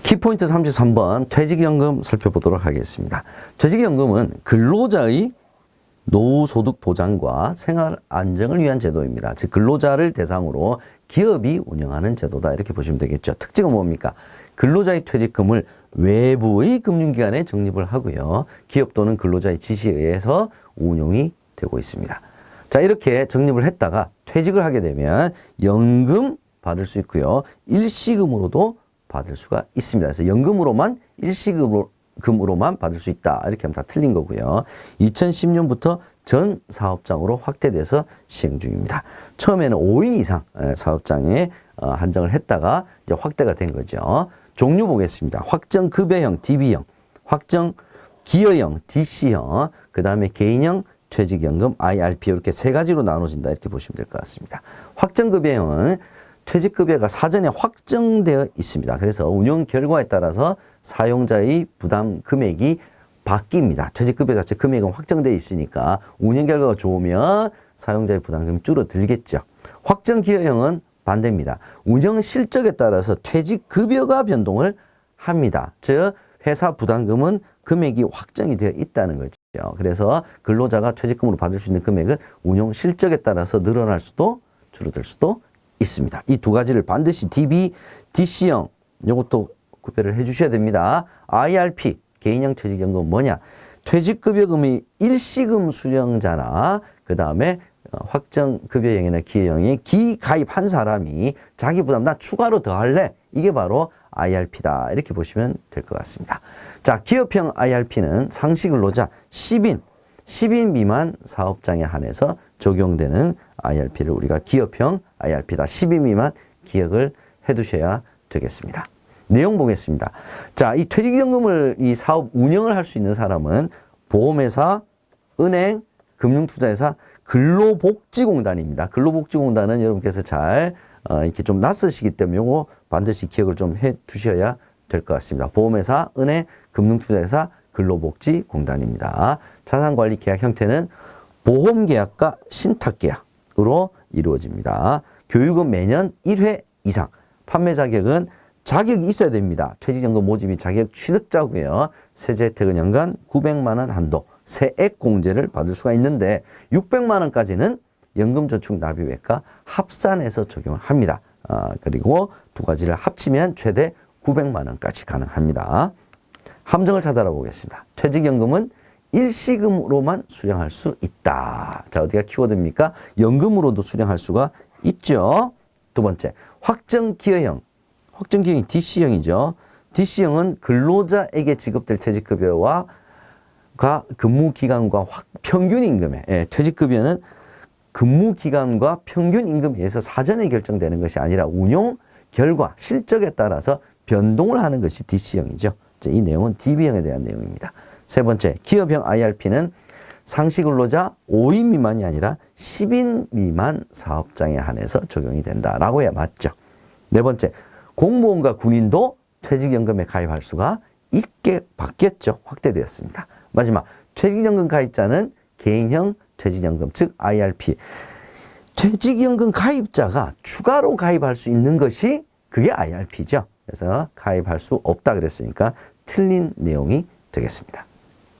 키포인트 33번 퇴직연금 살펴보도록 하겠습니다. 퇴직연금은 근로자의 노후소득 보장과 생활 안정을 위한 제도입니다. 즉 근로자를 대상으로 기업이 운영하는 제도다 이렇게 보시면 되겠죠. 특징은 뭡니까? 근로자의 퇴직금을 외부의 금융기관에 적립을 하고요. 기업 또는 근로자의 지시에 의해서 운용이 되고 있습니다. 자, 이렇게 적립을 했다가 퇴직을 하게 되면 연금 받을 수 있고요. 일시금으로도 받을 수가 있습니다. 그래서 연금으로만 일시금으로만 받을 수 있다. 이렇게 하면 다 틀린 거고요. 2010년부터 전 사업장으로 확대돼서 시행 중입니다. 처음에는 5인 이상 사업장에 한정을 했다가 이제 확대가 된 거죠. 종류 보겠습니다. 확정급여형 DB형, 확정기여형 DC형, 그 다음에 개인형 퇴직연금 IRP 이렇게 세 가지로 나눠진다 이렇게 보시면 될 것 같습니다. 확정급여형은 퇴직급여가 사전에 확정되어 있습니다. 그래서 운영 결과에 따라서 사용자의 부담 금액이 바뀝니다. 퇴직급여 자체 금액은 확정되어 있으니까 운영 결과가 좋으면 사용자의 부담금이 줄어들겠죠. 확정기여형은 반대입니다. 운영 실적에 따라서 퇴직급여가 변동을 합니다. 즉 회사 부담금은 금액이 확정이 되어 있다는 거죠. 그래서 근로자가 퇴직금으로 받을 수 있는 금액은 운영 실적에 따라서 늘어날 수도 줄어들 수도 있습니다. 이 두 가지를 반드시 DB, DC형 이것도 구별을 해 주셔야 됩니다. IRP, 개인형 퇴직연금은 뭐냐? 퇴직급여금이 일시금 수령자나 그 다음에 확정급여형이나 기여형에 기가입한 사람이 자기 부담 나 추가로 더 할래? 이게 바로 IRP다. 이렇게 보시면 될 것 같습니다. 자, 기업형 IRP는 상시근로자 10인 미만 사업장에 한해서 적용되는 IRP를 우리가 기업형 IRP다. 10인 미만 기억을 해 두셔야 되겠습니다. 내용 보겠습니다. 자, 이 퇴직연금을 이 사업 운영을 할 수 있는 사람은 보험회사, 은행, 금융투자회사, 근로복지공단입니다. 근로복지공단은 여러분께서 잘 이렇게 좀 낯서시기 때문에 요거 반드시 기억을 좀 해 두셔야 될 것 같습니다. 보험회사, 은행, 금융투자회사, 근로복지공단입니다. 자산관리 계약 형태는 보험계약과 신탁계약으로 이루어집니다. 교육은 매년 1회 이상, 판매 자격은 자격이 있어야 됩니다. 퇴직연금 모집이 자격 취득자고요. 세제 혜택은 연간 900만 원 한도, 세액 공제를 받을 수가 있는데 600만 원까지는 연금저축 납입액과 합산해서 적용을 합니다. 그리고 두 가지를 합치면 최대 900만 원까지 가능합니다. 함정을 찾아라 보겠습니다. 퇴직연금은 일시금으로만 수령할 수 있다. 자, 어디가 키워드입니까? 연금으로도 수령할 수가 있죠. 두 번째, 확정기여형. 확정기여형이 DC형이죠. DC형은 근로자에게 지급될 퇴직급여와 근무기간과 평균임금에, 퇴직급여는 근무기간과 평균임금에 의해서 사전에 결정되는 것이 아니라 운용 결과, 실적에 따라서 변동을 하는 것이 DC형이죠. 이 내용은 DB형에 대한 내용입니다. 세 번째, 기업형 IRP는 상시근로자 5인 미만이 아니라 10인 미만 사업장에 한해서 적용이 된다라고 해야 맞죠. 네 번째, 공무원과 군인도 퇴직연금에 가입할 수가 있게 바뀌었죠. 확대되었습니다. 마지막, 퇴직연금 가입자는 개인형 퇴직연금, 즉 IRP. 퇴직연금 가입자가 추가로 가입할 수 있는 것이 그게 IRP죠. 그래서 가입할 수 없다 그랬으니까 틀린 내용이 되겠습니다.